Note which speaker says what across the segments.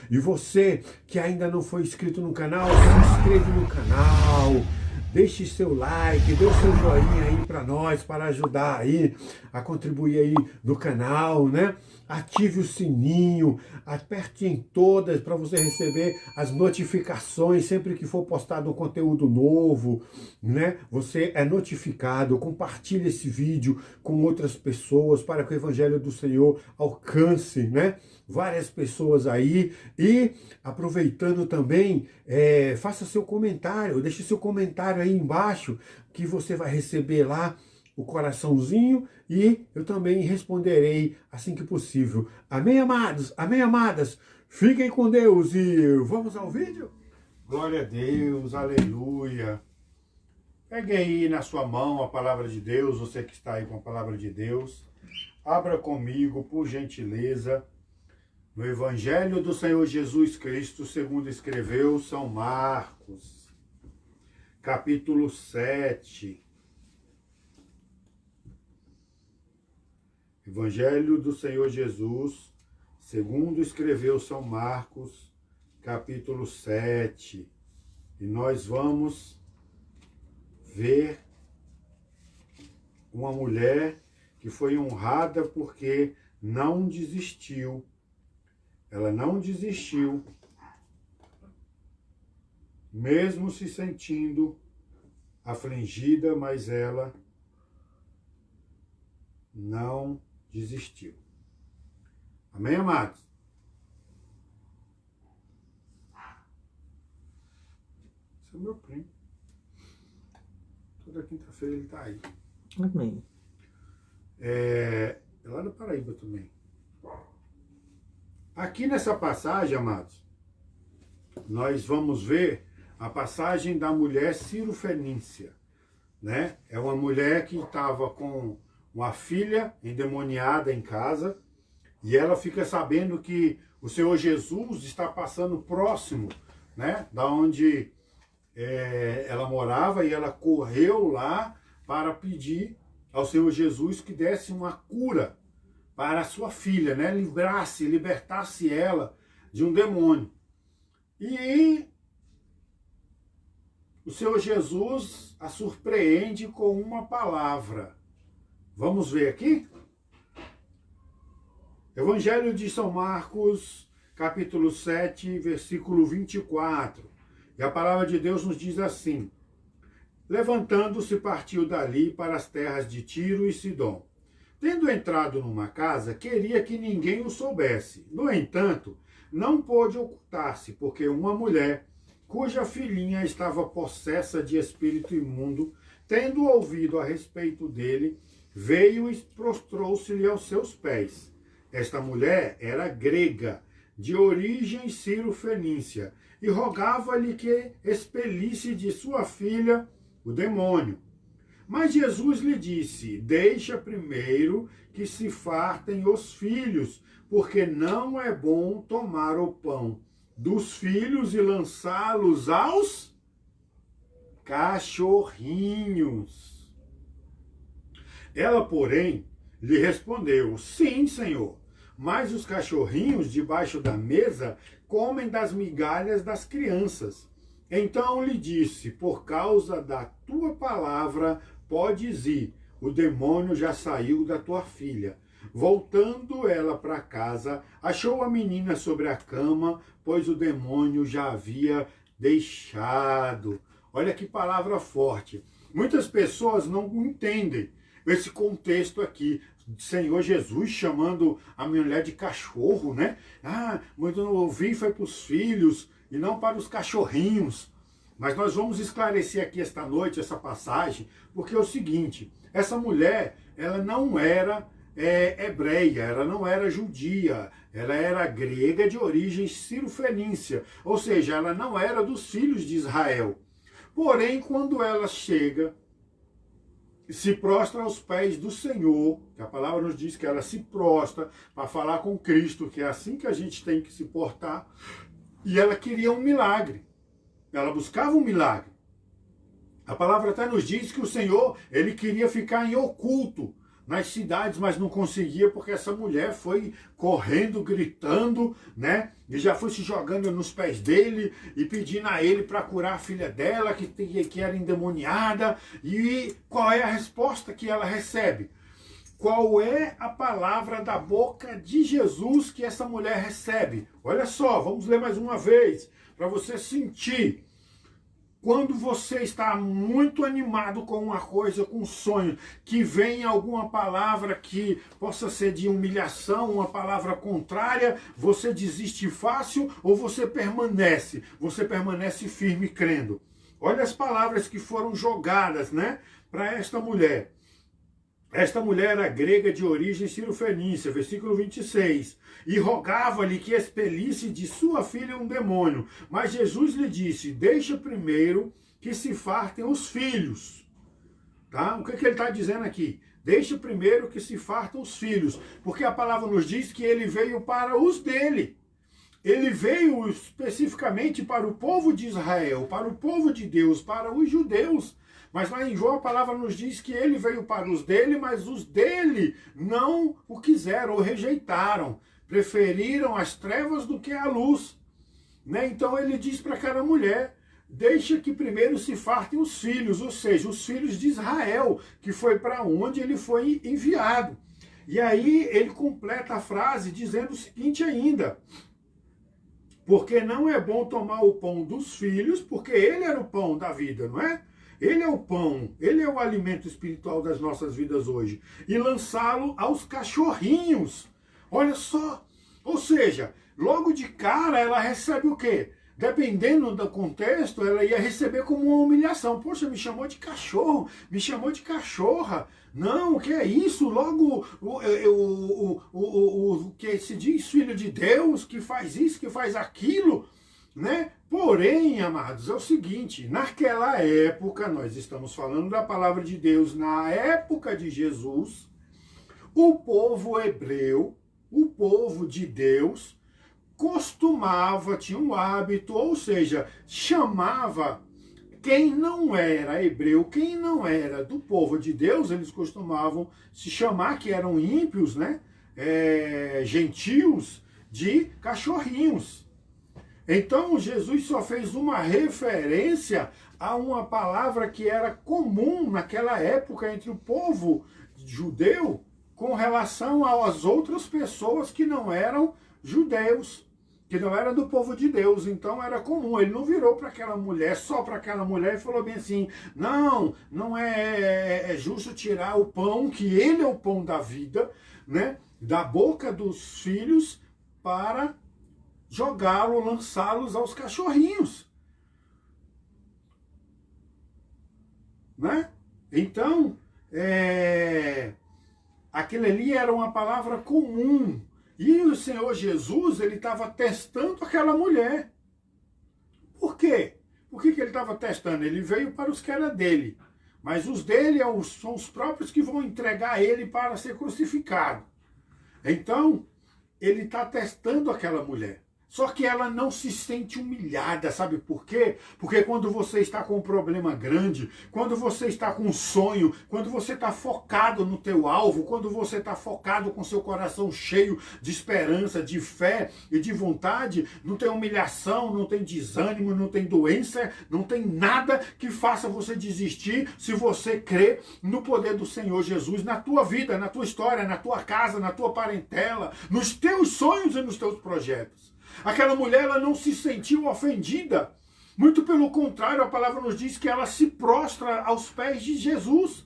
Speaker 1: E você que ainda não foi inscrito no canal, se inscreve no canal, deixe seu like, dê o seu joinha aí para nós, para ajudar aí a contribuir aí no canal, né? Ative o sininho, aperte em todas para você receber as notificações sempre que for postado um conteúdo novo, né? Você é notificado, compartilhe esse vídeo com outras pessoas para que o Evangelho do Senhor alcance, né? Várias pessoas aí. E aproveitando também, faça seu comentário, deixe seu comentário aí embaixo que você vai receber lá o coraçãozinho e eu também responderei assim que possível. Amém, amados? Amém, amadas? Fiquem com Deus e vamos ao vídeo? Glória a Deus, aleluia. Pegue aí na sua mão a palavra de Deus, você que está aí com a palavra de Deus. Abra comigo, por gentileza, no Evangelho do Senhor Jesus Cristo, segundo escreveu São Marcos, capítulo 7. Evangelho do Senhor Jesus, segundo escreveu São Marcos, capítulo 7. E nós vamos ver uma mulher que foi honrada porque não desistiu. Ela não desistiu, mesmo se sentindo afligida, mas ela não desistiu. Amém, amados? Esse é o meu primo. Toda quinta-feira ele está aí.
Speaker 2: Amém.
Speaker 1: É lá da Paraíba também. Aqui nessa passagem, amados, nós vamos ver a passagem da mulher cirofenícia, né? É uma mulher que estava com uma filha endemoniada em casa e ela fica sabendo que o Senhor Jesus está passando próximo, né? Da onde ela morava, e ela correu lá para pedir ao Senhor Jesus que desse uma cura para a sua filha, né? Libertasse ela de um demônio. E o Senhor Jesus a surpreende com uma palavra. Vamos ver aqui? Evangelho de São Marcos, capítulo 7, versículo 24. E a palavra de Deus nos diz assim: levantando-se, partiu dali para as terras de Tiro e Sidom. Tendo entrado numa casa, queria que ninguém o soubesse. No entanto, não pôde ocultar-se, porque uma mulher, cuja filhinha estava possessa de espírito imundo, tendo ouvido a respeito dele, veio e prostrou-se-lhe aos seus pés. Esta mulher era grega, de origem cirofenícia, e rogava-lhe que expelisse de sua filha o demônio. Mas Jesus lhe disse: deixa primeiro que se fartem os filhos, porque não é bom tomar o pão dos filhos e lançá-los aos cachorrinhos. Ela, porém, lhe respondeu: sim, Senhor, mas os cachorrinhos debaixo da mesa comem das migalhas das crianças. Então lhe disse: por causa da tua palavra podes ir, o demônio já saiu da tua filha. Voltando ela para casa, achou a menina sobre a cama, pois o demônio já havia deixado. Olha que palavra forte. Muitas pessoas não entendem esse contexto aqui. Senhor Jesus chamando a mulher de cachorro, né? Muito não ouvi, foi para os filhos e não para os cachorrinhos. Mas nós vamos esclarecer aqui esta noite essa passagem, porque é o seguinte: essa mulher, ela não era hebreia, ela não era judia, ela era grega de origem cirofenícia, ou seja, ela não era dos filhos de Israel. Porém, quando ela chega, se prostra aos pés do Senhor, que a palavra nos diz que ela se prostra para falar com Cristo, que é assim que a gente tem que se portar, e ela queria um milagre. Ela buscava um milagre. A palavra até nos diz que o Senhor, ele queria ficar em oculto, nas cidades, mas não conseguia porque essa mulher foi correndo, gritando, né? E já foi se jogando nos pés dele e pedindo a ele para curar a filha dela, que era endemoniada. E qual é a resposta que ela recebe? Qual é a palavra da boca de Jesus que essa mulher recebe? Olha só, vamos ler mais uma vez, para você sentir. Quando você está muito animado com uma coisa, com um sonho, que vem alguma palavra que possa ser de humilhação, uma palavra contrária, você desiste fácil ou você permanece? Você permanece firme crendo. Olha as palavras que foram jogadas, né, para esta mulher. Esta mulher era grega de origem cirofenícia, versículo 26, e rogava-lhe que expelisse de sua filha um demônio. Mas Jesus lhe disse, deixa primeiro que se fartem os filhos. Tá? O que ele está dizendo aqui? Deixa primeiro que se fartam os filhos, porque a palavra nos diz que ele veio para os dele. Ele veio especificamente para o povo de Israel, para o povo de Deus, para os judeus. Mas lá em João a palavra nos diz que ele veio para os dele, mas os dele não o quiseram, ou rejeitaram. Preferiram as trevas do que a luz. Né? Então ele diz para aquela mulher, deixa que primeiro se fartem os filhos, ou seja, os filhos de Israel, que foi para onde ele foi enviado. E aí ele completa a frase dizendo o seguinte ainda, porque não é bom tomar o pão dos filhos, porque ele era o pão da vida, não é? Ele é o pão, ele é o alimento espiritual das nossas vidas hoje. E lançá-lo aos cachorrinhos. Olha só. Ou seja, logo de cara ela recebe o quê? Dependendo do contexto, ela ia receber como uma humilhação. Poxa, me chamou de cachorro, me chamou de cachorra. Não, o que é isso? Logo o que se diz filho de Deus, que faz isso, que faz aquilo, né? Porém, amados, é o seguinte, naquela época, nós estamos falando da palavra de Deus, na época de Jesus, o povo hebreu, o povo de Deus, costumava, tinha um hábito, ou seja, chamava quem não era hebreu, quem não era do povo de Deus, eles costumavam se chamar, que eram ímpios, né? Gentios, de cachorrinhos. Então Jesus só fez uma referência a uma palavra que era comum naquela época entre o povo judeu com relação às outras pessoas que não eram judeus, que não eram do povo de Deus. Então era comum, ele não virou para aquela mulher, só para aquela mulher e falou bem assim, não é justo tirar o pão, que ele é o pão da vida, né, da boca dos filhos para jogá-lo, lançá-los aos cachorrinhos. Né? Então, aquilo ali era uma palavra comum. E o Senhor Jesus, ele estava testando aquela mulher. Por quê? Por que ele estava testando? Ele veio para os que era dele. Mas os dele são os próprios que vão entregar ele para ser crucificado. Então, ele está testando aquela mulher. Só que ela não se sente humilhada, sabe por quê? Porque quando você está com um problema grande, quando você está com um sonho, quando você está focado no teu alvo, quando você está focado com seu coração cheio de esperança, de fé e de vontade, não tem humilhação, não tem desânimo, não tem doença, não tem nada que faça você desistir se você crê no poder do Senhor Jesus na tua vida, na tua história, na tua casa, na tua parentela, nos teus sonhos e nos teus projetos. Aquela mulher, ela não se sentiu ofendida. Muito pelo contrário, a palavra nos diz que ela se prostra aos pés de Jesus.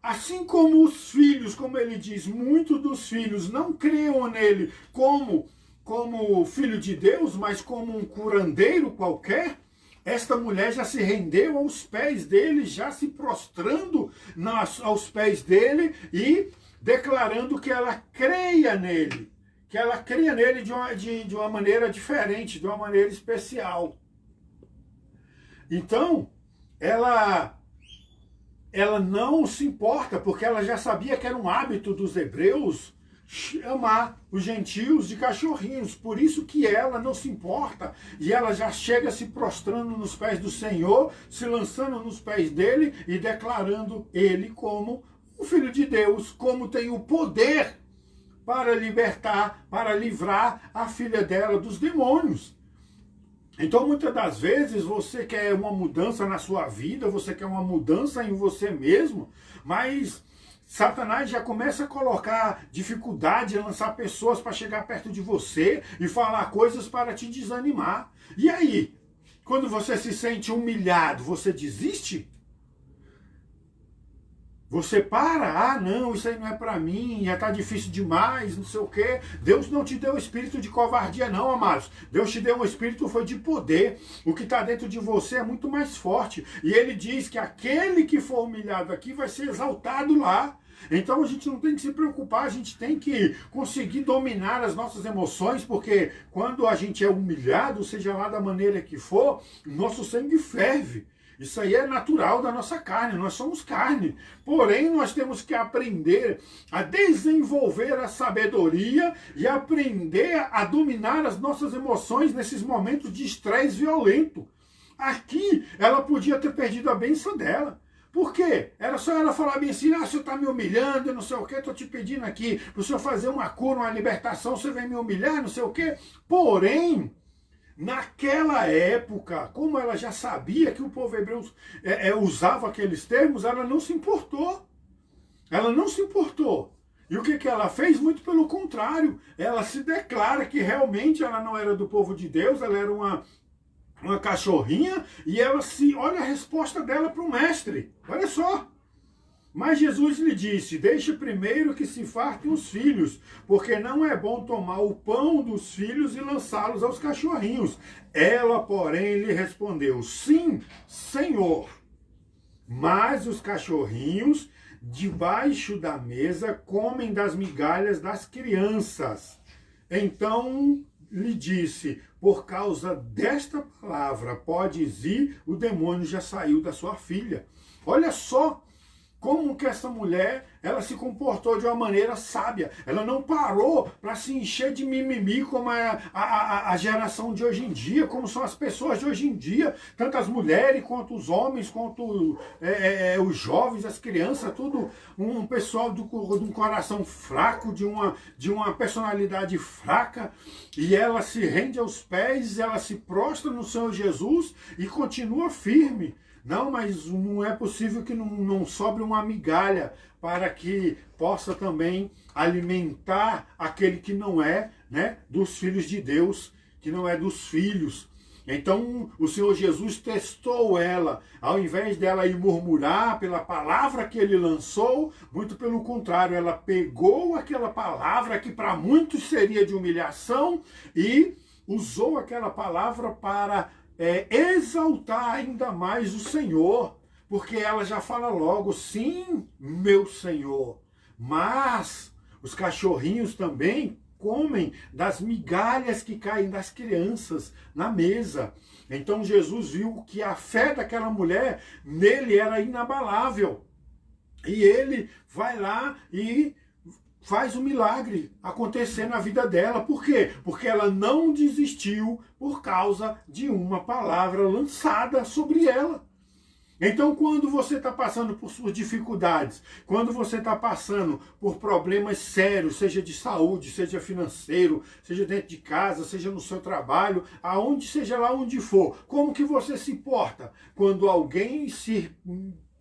Speaker 1: Assim como os filhos, como ele diz, muitos dos filhos não criam nele como filho de Deus, mas como um curandeiro qualquer, esta mulher já se rendeu aos pés dele, já se prostrando aos pés dele e declarando que ela creia nele. Que ela cria nele de uma maneira diferente, de uma maneira especial. Então, ela não se importa, porque ela já sabia que era um hábito dos hebreus chamar os gentios de cachorrinhos. Por isso que ela não se importa, e ela já chega se prostrando nos pés do Senhor, se lançando nos pés dele e declarando ele como o Filho de Deus, como tem o poder para libertar, para livrar a filha dela dos demônios. Então, muitas das vezes, você quer uma mudança na sua vida, você quer uma mudança em você mesmo, mas Satanás já começa a colocar dificuldade, a lançar pessoas para chegar perto de você e falar coisas para te desanimar. E aí, quando você se sente humilhado, você desiste? Você para, não, isso aí não é para mim, já está difícil demais, não sei o quê. Deus não te deu espírito de covardia não, amados. Deus te deu um espírito foi de poder. O que está dentro de você é muito mais forte. E ele diz que aquele que for humilhado aqui vai ser exaltado lá. Então a gente não tem que se preocupar, a gente tem que conseguir dominar as nossas emoções, porque quando a gente é humilhado, seja lá da maneira que for, nosso sangue ferve. Isso aí é natural da nossa carne, nós somos carne. Porém, nós temos que aprender a desenvolver a sabedoria e aprender a dominar as nossas emoções nesses momentos de estresse violento. Aqui, ela podia ter perdido a bênção dela. Por quê? Era só ela falar bem assim, o senhor está me humilhando, não sei o quê, estou te pedindo aqui para o senhor fazer uma cura, uma libertação, você vem me humilhar, não sei o quê. Porém, naquela época, como ela já sabia que o povo hebreu usava aqueles termos, ela não se importou. Ela não se importou. E o que ela fez? Muito pelo contrário. Ela se declara que realmente ela não era do povo de Deus, ela era uma cachorrinha, e ela olha a resposta dela para o mestre. Olha só. Mas Jesus lhe disse, deixe primeiro que se fartem os filhos, porque não é bom tomar o pão dos filhos e lançá-los aos cachorrinhos. Ela, porém, lhe respondeu, sim, Senhor, mas os cachorrinhos debaixo da mesa comem das migalhas das crianças. Então lhe disse, por causa desta palavra, podes ir, o demônio já saiu da sua filha. Olha só como que essa mulher, ela se comportou de uma maneira sábia. Ela não parou para se encher de mimimi como a geração de hoje em dia, como são as pessoas de hoje em dia, tanto as mulheres, quanto os homens, quanto os jovens, as crianças, tudo um pessoal de um coração fraco, de uma personalidade fraca, e ela se rende aos pés, ela se prostra no Senhor Jesus e continua firme. Não, mas não é possível que não sobre uma migalha para que possa também alimentar aquele que não é, né, dos filhos de Deus, que não é dos filhos. Então o Senhor Jesus testou ela, ao invés dela ir murmurar pela palavra que ele lançou, muito pelo contrário, ela pegou aquela palavra que para muitos seria de humilhação e usou aquela palavra para exaltar ainda mais o Senhor, porque ela já fala logo, sim, meu Senhor, mas os cachorrinhos também comem das migalhas que caem das crianças na mesa. Então Jesus viu que a fé daquela mulher nele era inabalável, e ele vai lá e faz o milagre acontecer na vida dela. Por quê? Porque ela não desistiu por causa de uma palavra lançada sobre ela. Então, quando você está passando por suas dificuldades, quando você está passando por problemas sérios, seja de saúde, seja financeiro, seja dentro de casa, seja no seu trabalho, aonde seja lá onde for, como que você se porta? Quando alguém se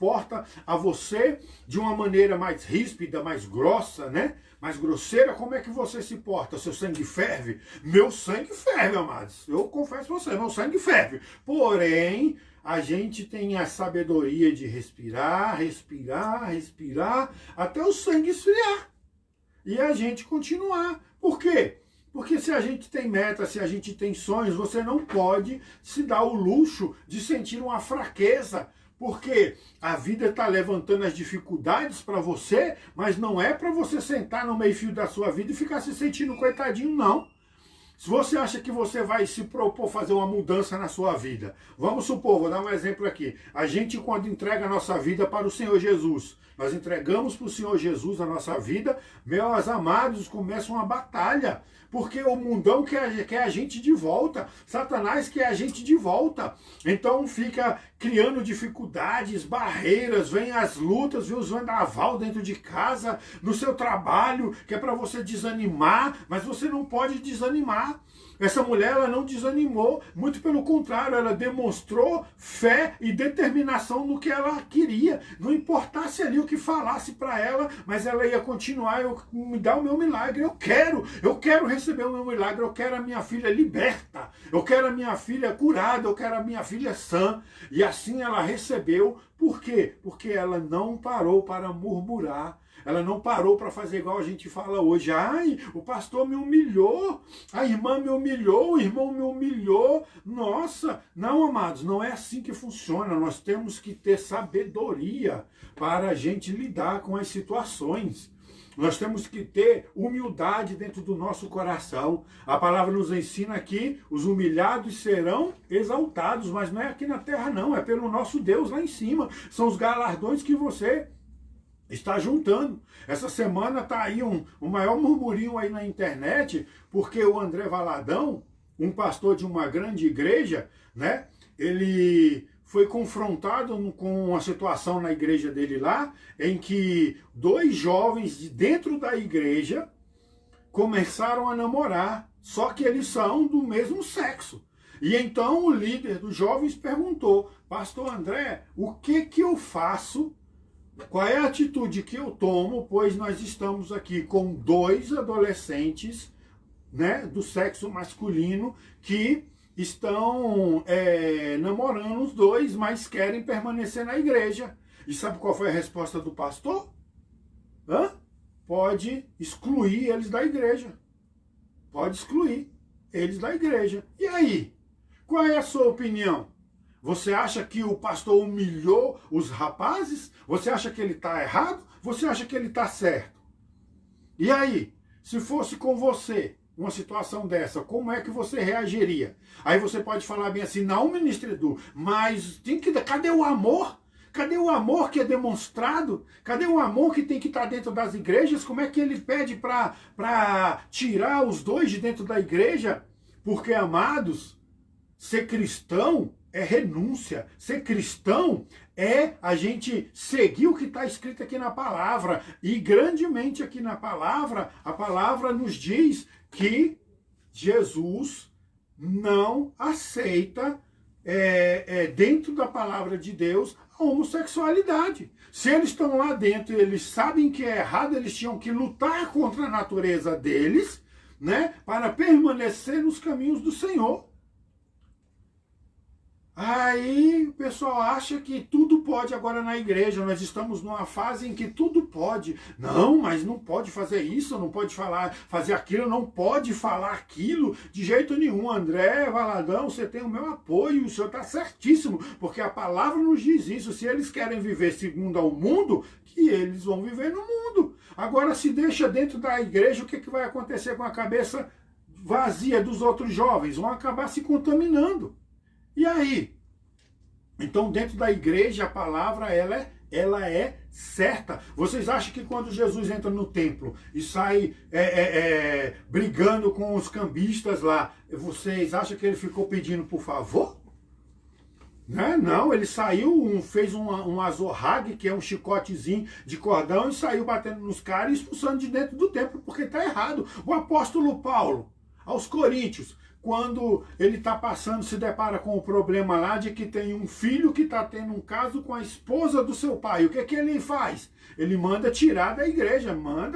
Speaker 1: porta a você de uma maneira mais ríspida, mais grossa, né? Mais grosseira, como é que você se porta? Seu sangue ferve? Meu sangue ferve, amados. Eu confesso a você, meu sangue ferve. Porém, a gente tem a sabedoria de respirar, respirar, respirar, até o sangue esfriar. E a gente continuar. Por quê? Porque se a gente tem metas, se a gente tem sonhos, você não pode se dar o luxo de sentir uma fraqueza. Porque a vida está levantando as dificuldades para você, mas não é para você sentar no meio-fio da sua vida e ficar se sentindo coitadinho, não. Se você acha que você vai se propor fazer uma mudança na sua vida, vamos supor, vou dar um exemplo aqui. A gente, quando entrega a nossa vida para o Senhor Jesus, nós entregamos para o Senhor Jesus a nossa vida, meus amados, começa uma batalha. Porque o mundão quer a gente de volta. Satanás quer a gente de volta. Então fica criando dificuldades, barreiras, vem as lutas, vem os vendaval dentro de casa, no seu trabalho, que é para você desanimar, mas você não pode desanimar. Essa mulher, ela não desanimou, muito pelo contrário, ela demonstrou fé e determinação no que ela queria. Não importasse ali o que falasse para ela, mas ela ia continuar, me dá o meu milagre, eu quero receber o meu milagre, eu quero a minha filha liberta, eu quero a minha filha curada, eu quero a minha filha sã. E assim ela recebeu, por quê? Porque ela não parou para murmurar. Ela não parou para fazer igual a gente fala hoje. Ai, o pastor me humilhou, a irmã me humilhou, o irmão me humilhou. Nossa, não, amados, não é assim que funciona. Nós temos que ter sabedoria para a gente lidar com as situações. Nós temos que ter humildade dentro do nosso coração. A palavra nos ensina que os humilhados serão exaltados, mas não é aqui na terra não, é pelo nosso Deus lá em cima. São os galardões que você está juntando. Essa semana está aí um maior murmurinho aí na internet, porque o André Valadão, um pastor de uma grande igreja, né? Ele foi confrontado com uma situação na igreja dele lá, em que dois jovens de dentro da igreja começaram a namorar, só que eles são do mesmo sexo. E então o líder dos jovens perguntou: pastor André, o que eu faço? Qual é a atitude que eu tomo, pois nós estamos aqui com dois adolescentes, né, do sexo masculino que estão namorando os dois, mas querem permanecer na igreja. E sabe qual foi a resposta do pastor? Pode excluir eles da igreja. Pode excluir eles da igreja. E aí? Qual é a sua opinião? Você acha que o pastor humilhou os rapazes? Você acha que ele está errado? Você acha que ele está certo? E aí, se fosse com você uma situação dessa, como é que você reagiria? Aí você pode falar bem assim: não, ministro Edu, mas cadê o amor? Cadê o amor que é demonstrado? Cadê o amor que tem que estar dentro das igrejas? Como é que ele pede para tirar os dois de dentro da igreja? Porque, amados, ser cristão é renúncia. Ser cristão é a gente seguir o que está escrito aqui na palavra. E grandemente aqui na palavra, a palavra nos diz que Jesus não aceita, dentro da palavra de Deus, a homossexualidade. Se eles estão lá dentro e eles sabem que é errado, eles tinham que lutar contra a natureza deles, né, para permanecer nos caminhos do Senhor. Aí o pessoal acha que tudo pode agora na igreja. Nós estamos numa fase em que tudo pode. Não, mas não pode fazer isso, não pode fazer aquilo, não pode falar aquilo de jeito nenhum. André Valadão, você tem o meu apoio, o senhor está certíssimo, porque a palavra nos diz isso. Se eles querem viver segundo ao mundo, que eles vão viver no mundo. Agora, se deixa dentro da igreja, o que vai acontecer com a cabeça vazia dos outros jovens? Vão acabar se contaminando. E aí? Então, dentro da igreja, a palavra ela é certa. Vocês acham que quando Jesus entra no templo e sai brigando com os cambistas lá, vocês acham que ele ficou pedindo por favor? Né? Não, ele saiu, fez um azorrague, que é um chicotezinho de cordão, e saiu batendo nos caras e expulsando de dentro do templo, porque está errado. O apóstolo Paulo, aos Coríntios, quando ele está passando, se depara com o problema lá de que tem um filho que está tendo um caso com a esposa do seu pai. O que ele faz? Ele manda tirar da igreja,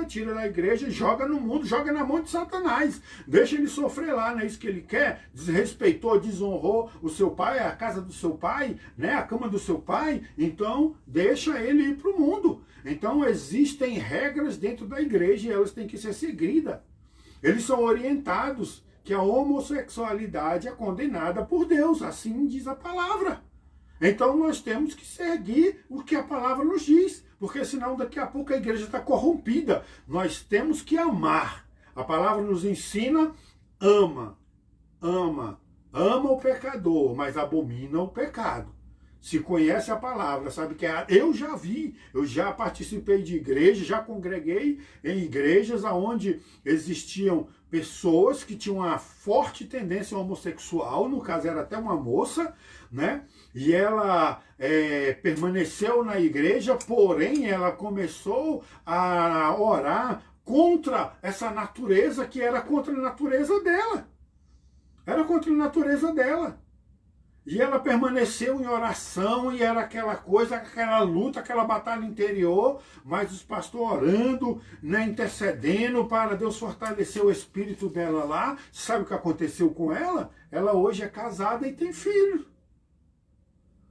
Speaker 1: tira da igreja, joga no mundo, joga na mão de Satanás. Deixa ele sofrer lá, não é isso que ele quer? Desrespeitou, desonrou o seu pai, a casa do seu pai, né, a cama do seu pai, então deixa ele ir para o mundo. Então existem regras dentro da igreja e elas têm que ser seguidas. Eles são orientados que a homossexualidade é condenada por Deus, assim diz a palavra. Então nós temos que seguir o que a palavra nos diz, porque senão daqui a pouco a igreja está corrompida. Nós temos que amar. A palavra nos ensina: ama o pecador, mas abomina o pecado. Se conhece a palavra, sabe que eu já vi, eu já participei de igreja, já congreguei em igrejas onde existiam pessoas que tinham uma forte tendência homossexual, no caso era até uma moça, né? E ela permaneceu na igreja, porém ela começou a orar contra essa natureza que era contra a natureza dela. Era contra a natureza dela. E ela permaneceu em oração, e era aquela coisa, aquela luta, aquela batalha interior, mas os pastores orando, né, intercedendo para Deus fortalecer o espírito dela lá. Sabe o que aconteceu com ela? Ela hoje é casada e tem filho.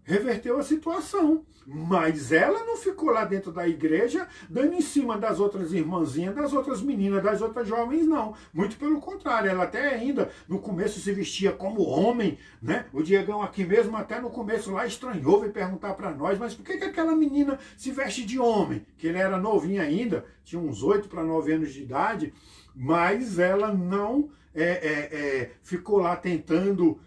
Speaker 1: Reverteu a situação. Mas ela não ficou lá dentro da igreja dando em cima das outras irmãzinhas, das outras meninas, das outras jovens, não. Muito pelo contrário, ela até ainda no começo se vestia como homem, né? O Diegão aqui mesmo até no começo lá estranhou, veio perguntar para nós, mas por que aquela menina se veste de homem? Que ele era novinho ainda, tinha uns 8 para 9 anos de idade, mas ela não ficou lá tentando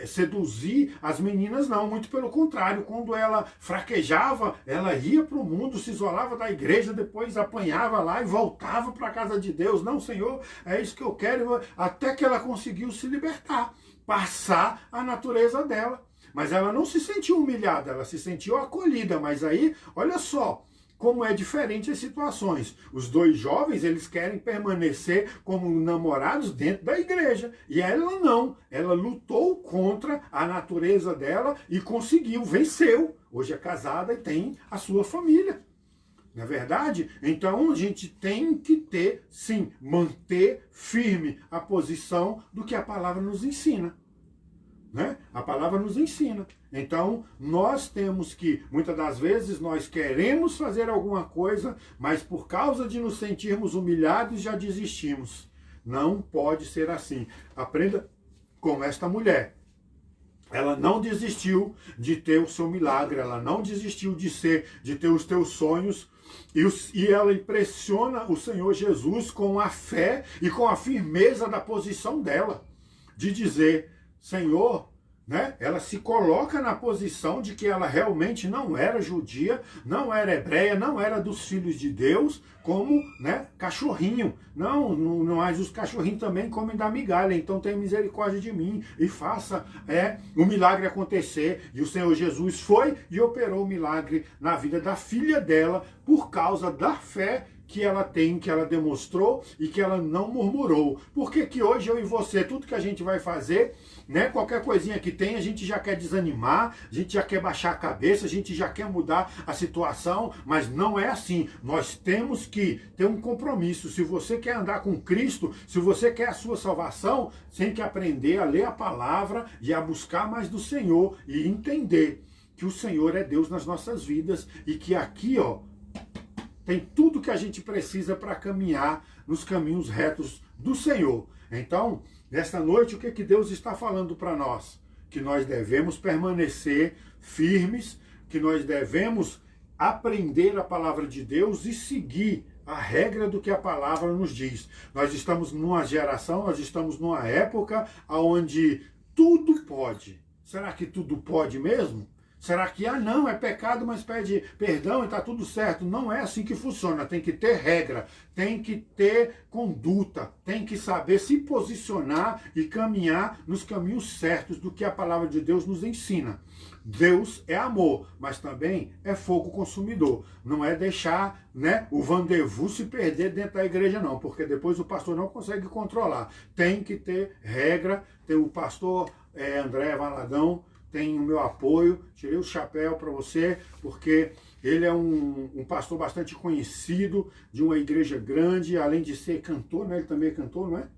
Speaker 1: seduzir as meninas, não, muito pelo contrário. Quando ela fraquejava, ela ia para o mundo, se isolava da igreja, depois apanhava lá e voltava para a casa de Deus. Não, Senhor, é isso que eu quero, até que ela conseguiu se libertar, passar a natureza dela. Mas ela não se sentiu humilhada, ela se sentiu acolhida. Mas aí, olha só como é diferente as situações. Os dois jovens, eles querem permanecer como namorados dentro da igreja. E ela não. Ela lutou contra a natureza dela e conseguiu, venceu. Hoje é casada e tem a sua família. Não é verdade? Então a gente tem que ter, sim, manter firme a posição do que a palavra nos ensina. Né? A palavra nos ensina. Então, nós temos que, muitas das vezes, nós queremos fazer alguma coisa, mas por causa de nos sentirmos humilhados, já desistimos. Não pode ser assim. Aprenda com esta mulher. Ela não desistiu de ter o seu milagre, ela não desistiu de ter os teus sonhos, e ela impressiona o Senhor Jesus com a fé e com a firmeza da posição dela, de dizer: Senhor, né? Ela se coloca na posição de que ela realmente não era judia, não era hebreia, não era dos filhos de Deus, como, né, cachorrinho. Não, mas os cachorrinhos também comem da migalha, então tenha misericórdia de mim e faça o milagre acontecer. E o Senhor Jesus foi e operou o milagre na vida da filha dela por causa da fé que ela tem, que ela demonstrou e que ela não murmurou. Por que que hoje eu e você, tudo que a gente vai fazer, né, qualquer coisinha que tem, a gente já quer desanimar, a gente já quer baixar a cabeça, a gente já quer mudar a situação, mas não é assim. Nós temos que ter um compromisso. Se você quer andar com Cristo, se você quer a sua salvação, tem que aprender a ler a palavra e a buscar mais do Senhor e entender que o Senhor é Deus nas nossas vidas e que aqui, ó, tem tudo que a gente precisa para caminhar nos caminhos retos do Senhor. Então, nesta noite, o que que Deus está falando para nós? Que nós devemos permanecer firmes, que nós devemos aprender a palavra de Deus e seguir a regra do que a palavra nos diz. Nós estamos numa geração, nós estamos numa época onde tudo pode. Será que tudo pode mesmo? Será que, não, é pecado, mas pede perdão e está tudo certo? Não é assim que funciona. Tem que ter regra, tem que ter conduta, tem que saber se posicionar e caminhar nos caminhos certos do que a palavra de Deus nos ensina. Deus é amor, mas também é fogo consumidor. Não é deixar, né, o rendezvous se perder dentro da igreja, não, porque depois o pastor não consegue controlar. Tem que ter regra. Tem o pastor André Valadão, tem o meu apoio, tirei o chapéu para você, porque ele é um pastor bastante conhecido, de uma igreja grande, além de ser cantor, né? Ele também é cantor, não é?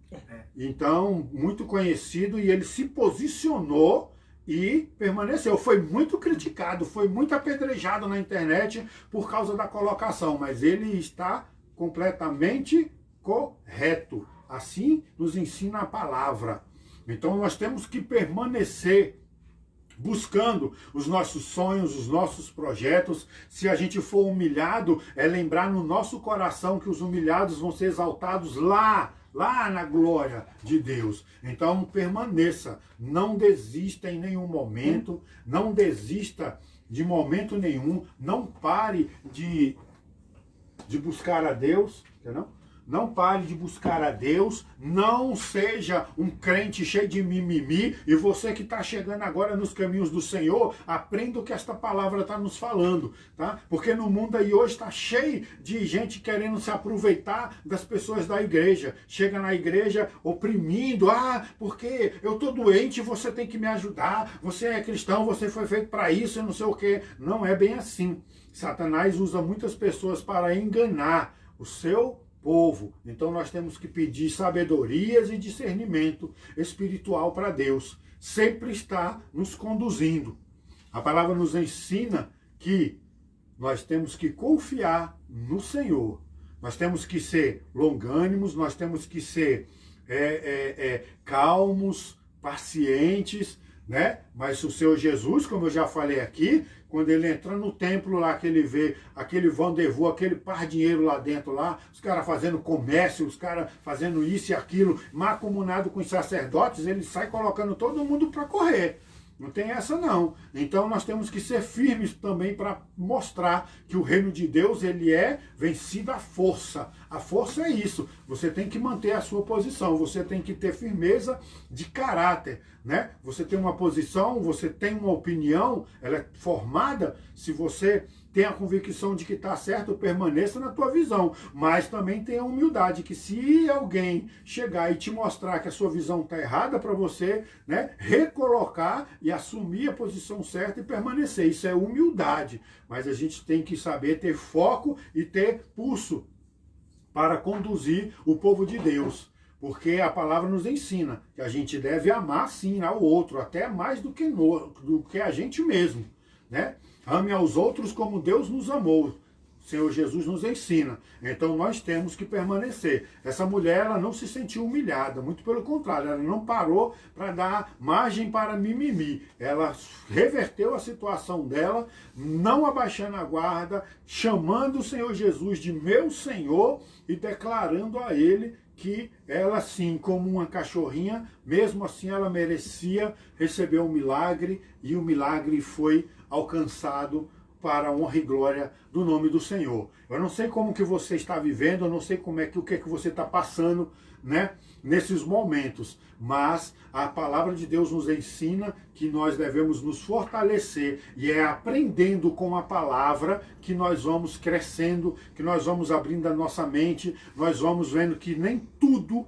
Speaker 1: Então, muito conhecido, e ele se posicionou e permaneceu. Foi muito criticado, foi muito apedrejado na internet por causa da colocação, mas ele está completamente correto. Assim nos ensina a palavra. Então, nós temos que permanecer buscando os nossos sonhos, os nossos projetos. Se a gente for humilhado, é lembrar no nosso coração que os humilhados vão ser exaltados lá lá na glória de Deus. Então permaneça, não desista em nenhum momento, não desista de momento nenhum, não pare de buscar a Deus, não? Não pare de buscar a Deus, não seja um crente cheio de mimimi, e você que está chegando agora nos caminhos do Senhor, aprenda o que esta palavra está nos falando, tá? Porque no mundo aí hoje está cheio de gente querendo se aproveitar das pessoas da igreja, chega na igreja oprimindo, porque eu estou doente, você tem que me ajudar, você é cristão, você foi feito para isso, e não sei o quê. Não é bem assim. Satanás usa muitas pessoas para enganar o seu povo. Então nós temos que pedir sabedorias e discernimento espiritual para Deus. Sempre está nos conduzindo. A palavra nos ensina que nós temos que confiar no Senhor. Nós temos que ser longânimos, nós temos que ser calmos, pacientes, né? Mas o Senhor Jesus, como eu já falei aqui, quando ele entra no templo lá, que ele vê aquele vendezvous, aquele par de dinheiro lá dentro, lá, os caras fazendo comércio, os caras fazendo isso e aquilo, mancomunado com os sacerdotes, ele sai colocando todo mundo para correr. Não tem essa não. Então nós temos que ser firmes também para mostrar que o reino de Deus, ele é vencido à força. A força é isso. Você tem que manter a sua posição. Você tem que ter firmeza de caráter, né? Você tem uma posição, você tem uma opinião, ela é formada. Se você tem a convicção de que está certo, permaneça na tua visão. Mas também tenha a humildade que se alguém chegar e te mostrar que a sua visão está errada para você, né, recolocar e assumir a posição certa e permanecer. Isso é humildade. Mas a gente tem que saber ter foco e ter pulso para conduzir o povo de Deus. Porque a palavra nos ensina que a gente deve amar sim ao outro, até mais do que a gente mesmo, né? Ame aos outros como Deus nos amou. O Senhor Jesus nos ensina. Então nós temos que permanecer. Essa mulher, ela não se sentiu humilhada, muito pelo contrário, ela não parou para dar margem para mimimi. Ela reverteu a situação dela, não abaixando a guarda, chamando o Senhor Jesus de meu Senhor e declarando a ele que ela, sim, como uma cachorrinha, mesmo assim ela merecia receber um milagre, e o milagre foi alcançado para a honra e glória do nome do Senhor. Eu não sei como que você está vivendo, eu não sei o que você está passando, né, nesses momentos, mas a palavra de Deus nos ensina que nós devemos nos fortalecer, e é aprendendo com a palavra que nós vamos crescendo, que nós vamos abrindo a nossa mente, nós vamos vendo que nem tudo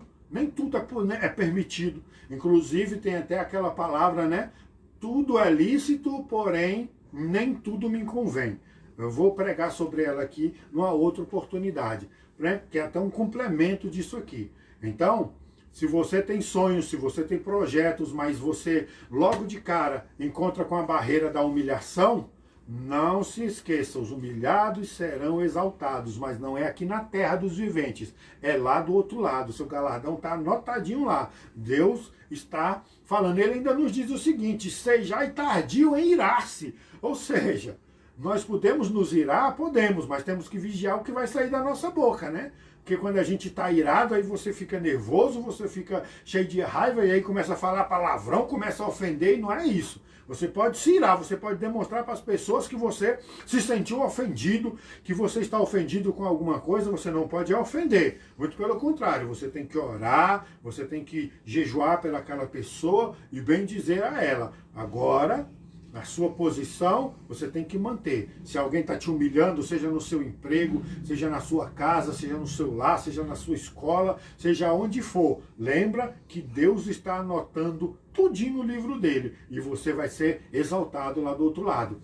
Speaker 1: é permitido. Inclusive tem até aquela palavra, né, tudo é lícito, porém nem tudo me convém. Eu vou pregar sobre ela aqui numa outra oportunidade, né? Que é até um complemento disso aqui. Então, se você tem sonhos, se você tem projetos, mas você logo de cara encontra com a barreira da humilhação, não se esqueça, os humilhados serão exaltados, mas não é aqui na terra dos viventes, é lá do outro lado, seu galardão está anotadinho lá. Deus está falando, ele ainda nos diz o seguinte, sejai tardio em irar-se, ou seja, nós podemos nos irar, podemos, mas temos que vigiar o que vai sair da nossa boca, né? Porque quando a gente está irado, aí você fica nervoso, você fica cheio de raiva, e aí começa a falar palavrão, começa a ofender, e não é isso. Você pode se irar, você pode demonstrar para as pessoas que você se sentiu ofendido, que você está ofendido com alguma coisa, você não pode ofender. Muito pelo contrário, você tem que orar, você tem que jejuar pelaquela pessoa e bem dizer a ela. Agora, na sua posição, você tem que manter. Se alguém está te humilhando, seja no seu emprego, seja na sua casa, seja no seu lar, seja na sua escola, seja onde for, lembra que Deus está anotando tudinho no livro dele, e você vai ser exaltado lá do outro lado.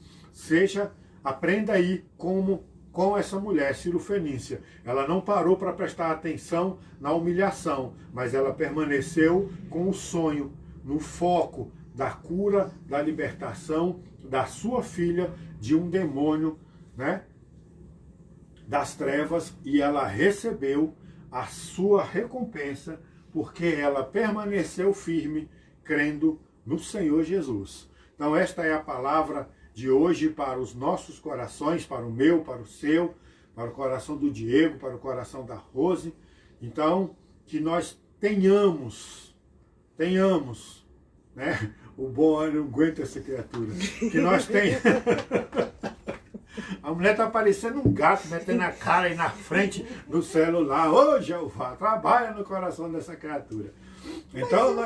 Speaker 1: Aprenda aí com essa mulher, Cirofenícia. Ela não parou para prestar atenção na humilhação, mas ela permaneceu com o sonho, no foco da cura, da libertação da sua filha de um demônio, né, das trevas, e ela recebeu a sua recompensa, porque ela permaneceu firme, crendo no Senhor Jesus. Então esta é a palavra de hoje para os nossos corações, para o meu, para o seu, para o coração do Diego, para o coração da Rose. Então, que nós tenhamos, né? O bom não aguenta essa criatura. Que nós tenhamos. A mulher está parecendo um gato, metendo a cara aí na frente do celular. Ô, Jeová, trabalha no coração dessa criatura. Então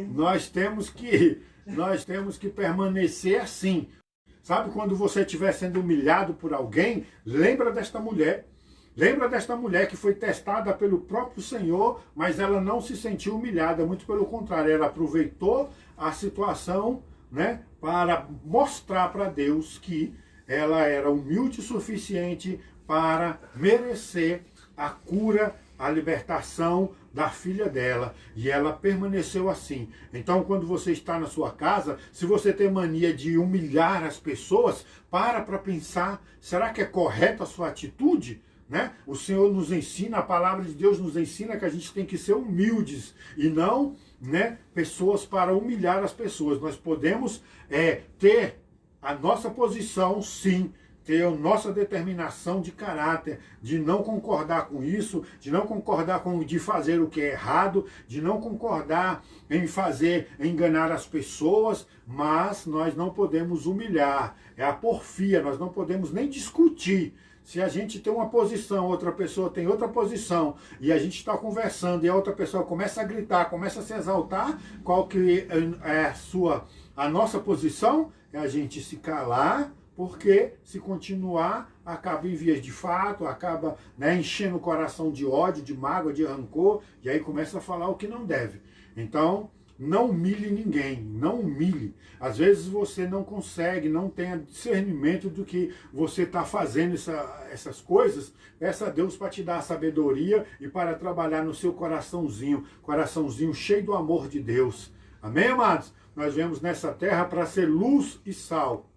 Speaker 1: nós temos que permanecer assim. Sabe, quando você estiver sendo humilhado por alguém, lembra desta mulher. Lembra desta mulher que foi testada pelo próprio Senhor, mas ela não se sentiu humilhada, muito pelo contrário, ela aproveitou a situação, né, para mostrar para Deus que ela era humilde o suficiente para merecer a cura, a libertação da filha dela. E ela permaneceu assim. Então, quando você está na sua casa, se você tem mania de humilhar as pessoas, para pensar, será que é correta a sua atitude? Né? O Senhor nos ensina, a palavra de Deus nos ensina que a gente tem que ser humildes e não, né, pessoas para humilhar as pessoas. Nós podemos ter a nossa posição, sim, ter a nossa determinação de caráter, de não concordar com isso, de não concordar de fazer o que é errado, de não concordar em enganar as pessoas, mas nós não podemos humilhar. É a porfia, nós não podemos nem discutir. Se a gente tem uma posição, outra pessoa tem outra posição, e a gente está conversando e a outra pessoa começa a gritar, começa a se exaltar, qual que é a nossa posição? É a gente se calar, porque se continuar, acaba em vias de fato, acaba, né, enchendo o coração de ódio, de mágoa, de rancor, e aí começa a falar o que não deve. Então, não humilhe ninguém, não humilhe. Às vezes você não consegue, não tem discernimento do que você está fazendo essas coisas. Peça a Deus para te dar a sabedoria e para trabalhar no seu coraçãozinho cheio do amor de Deus. Amém, amados? Nós viemos nessa terra para ser luz e sal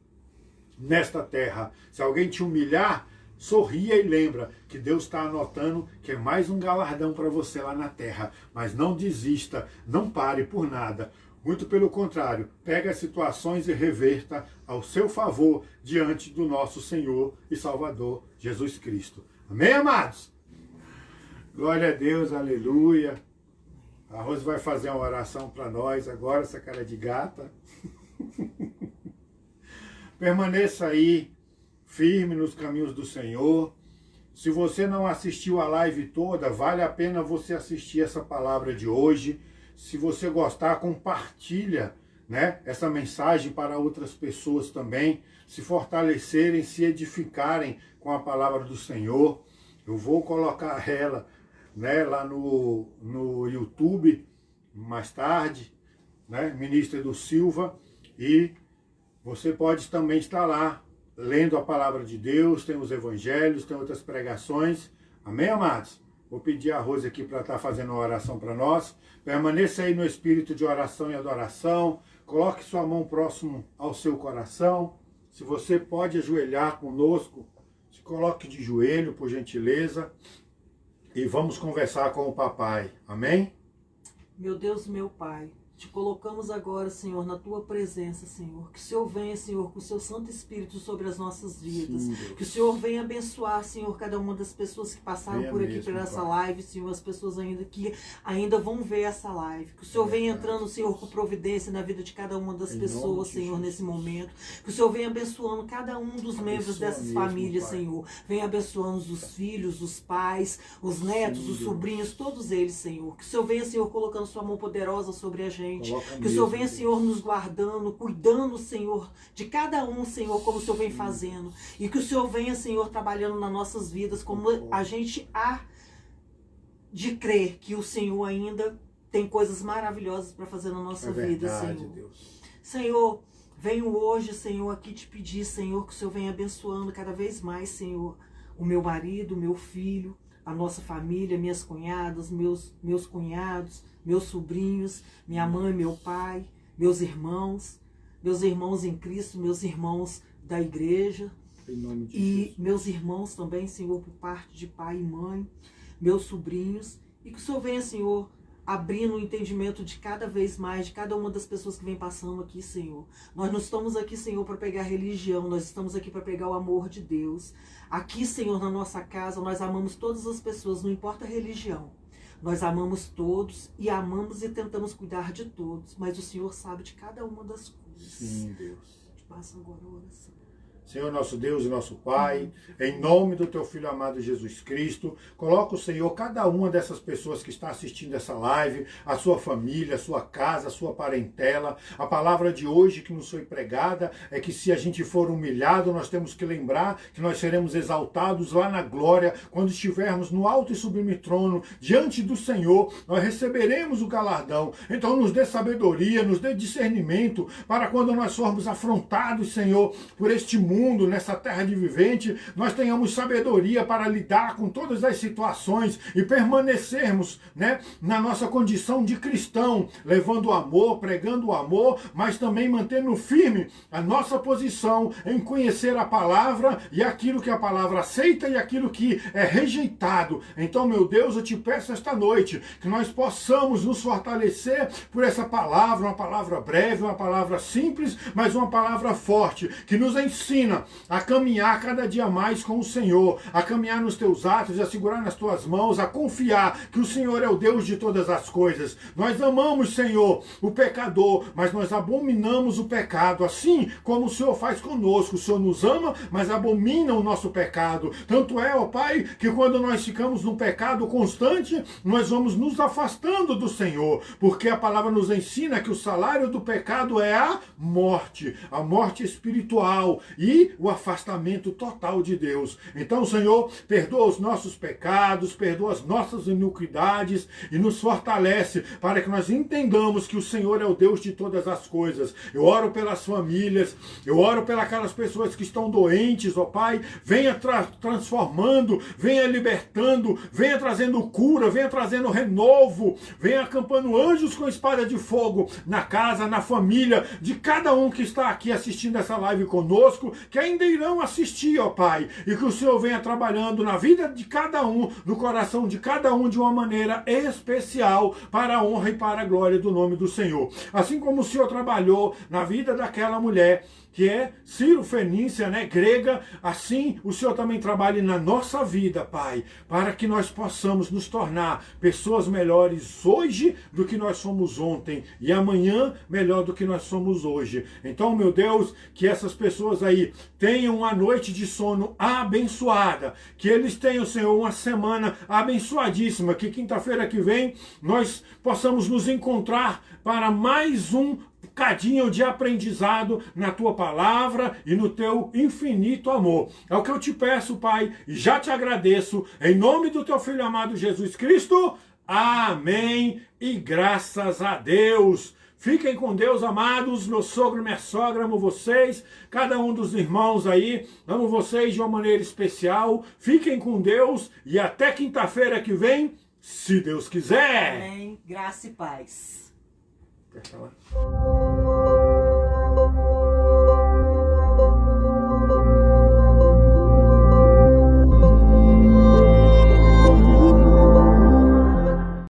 Speaker 1: nesta terra. Se alguém te humilhar, sorria e lembra que Deus está anotando que é mais um galardão para você lá na terra. Mas não desista, não pare por nada. Muito pelo contrário, pega as situações e reverta ao seu favor diante do nosso Senhor e Salvador Jesus Cristo. Amém, amados? Glória a Deus, aleluia. A Rose vai fazer uma oração para nós agora, essa cara de gata. Permaneça aí, firme nos caminhos do Senhor. Se você não assistiu a live toda, vale a pena você assistir essa palavra de hoje. Se você gostar, compartilha, né, essa mensagem para outras pessoas também, se fortalecerem, se edificarem com a palavra do Senhor. Eu vou colocar ela, né, lá no YouTube mais tarde, né, Ministro Edu Silva, e você pode também estar lá lendo a palavra de Deus, tem os evangelhos, tem outras pregações. Amém, amados? Vou pedir a Rose aqui para estar fazendo uma oração para nós. Permaneça aí no espírito de oração e adoração. Coloque sua mão próximo ao seu coração. Se você pode ajoelhar conosco, se coloque de joelho, por gentileza. E vamos conversar com o papai. Amém?
Speaker 2: Meu Deus, meu Pai, te colocamos agora, Senhor, na tua presença, Senhor. Que o Senhor venha, Senhor, com o seu Santo Espírito sobre as nossas vidas. Sim, que o Senhor venha abençoar, Senhor, cada uma das pessoas que passaram por aqui, por essa live, Senhor, as pessoas que ainda vão ver essa live. Que o Senhor venha entrando, Senhor, com providência na vida de cada uma das pessoas, Senhor, nesse momento. Que o Senhor venha abençoando cada um dos membros dessas famílias, Senhor. Venha abençoando os filhos, os pais, os netos, os sobrinhos, todos eles, Senhor. Que o Senhor venha, Senhor, colocando sua mão poderosa sobre a gente. Que o Senhor venha, Senhor, nos guardando, cuidando, Senhor, de cada um, Senhor, como o Senhor vem fazendo. E que o Senhor venha, Senhor, trabalhando nas nossas vidas, como a gente há de crer que o Senhor ainda tem coisas maravilhosas para fazer na nossa vida, Senhor. Deus. Senhor, venho hoje, Senhor, aqui te pedir, Senhor, que o Senhor venha abençoando cada vez mais, Senhor, o meu marido, o meu filho, a nossa família, minhas cunhadas, meus cunhados, meus sobrinhos, minha mãe, meu pai, meus irmãos em Cristo, meus irmãos da igreja, em nome de Jesus. Meus irmãos também, Senhor, por parte de pai e mãe, meus sobrinhos, e que o Senhor venha, Senhor, abrindo o entendimento de cada vez mais, de cada uma das pessoas que vem passando aqui, Senhor. Nós não estamos aqui, Senhor, para pegar religião, nós estamos aqui para pegar o amor de Deus. Aqui, Senhor, na nossa casa, nós amamos todas as pessoas, não importa a religião. Nós amamos todos e amamos e tentamos cuidar de todos, mas o Senhor sabe de cada uma das coisas.
Speaker 1: Sim, Deus.
Speaker 2: Passa agora a oração.
Speaker 1: Senhor, nosso Deus e nosso Pai, em nome do Teu Filho amado Jesus Cristo, coloca o Senhor, cada uma dessas pessoas que está assistindo essa live, a sua família, a sua casa, a sua parentela. A palavra de hoje que nos foi pregada é que se a gente for humilhado, nós temos que lembrar que nós seremos exaltados lá na glória, quando estivermos no alto e sublime trono, diante do Senhor, nós receberemos o galardão. Então nos dê sabedoria, nos dê discernimento, para quando nós formos afrontados, Senhor, por este mundo, nessa terra de vivente, nós tenhamos sabedoria para lidar com todas as situações e permanecermos, né, na nossa condição de cristão, levando o amor, pregando o amor, mas também mantendo firme a nossa posição em conhecer a palavra e aquilo que a palavra aceita e aquilo que é rejeitado. Então, meu Deus, eu te peço esta noite que nós possamos nos fortalecer por essa palavra, uma palavra breve, uma palavra simples, mas uma palavra forte, que nos ensina a caminhar cada dia mais com o Senhor, a caminhar nos teus atos, a segurar nas tuas mãos, a confiar que o Senhor é o Deus de todas as coisas. Nós amamos, Senhor, o pecador, mas nós abominamos o pecado, assim como o Senhor faz conosco. O Senhor nos ama, mas abomina o nosso pecado. Tanto é, ó Pai, que quando nós ficamos num pecado constante, nós vamos nos afastando do Senhor, porque a palavra nos ensina que o salário do pecado é a morte espiritual e o afastamento total de Deus. Então, Senhor, perdoa os nossos pecados, perdoa as nossas iniquidades e nos fortalece para que nós entendamos que o Senhor é o Deus de todas as coisas. Eu oro pelas famílias, eu oro pelas aquelas pessoas que estão doentes, ó Pai, venha transformando, venha libertando, venha trazendo cura, venha trazendo renovo, venha acampando anjos com espada de fogo na casa, na família de cada um que está aqui assistindo essa live conosco, que ainda irão assistir, ó Pai, e que o Senhor venha trabalhando na vida de cada um, no coração de cada um de uma maneira especial, para a honra e para a glória do nome do Senhor. Assim como o Senhor trabalhou na vida daquela mulher, que é Cirofenícia, né, grega, assim o Senhor também trabalhe na nossa vida, Pai, para que nós possamos nos tornar pessoas melhores hoje do que nós somos ontem e amanhã melhor do que nós somos hoje. Então, meu Deus, que essas pessoas aí tenham uma noite de sono abençoada, que eles tenham, Senhor, uma semana abençoadíssima, que quinta-feira que vem nós possamos nos encontrar para mais um cadinho de aprendizado na tua palavra e no teu infinito amor. É o que eu te peço, Pai, e já te agradeço, em nome do teu Filho amado Jesus Cristo. Amém e graças a Deus. Fiquem com Deus, amados, meu sogro e minha sogra, amo vocês, cada um dos irmãos aí, amo vocês de uma maneira especial. Fiquem com Deus e até quinta-feira que vem, se Deus quiser.
Speaker 2: Amém, graça e paz.
Speaker 1: Até lá.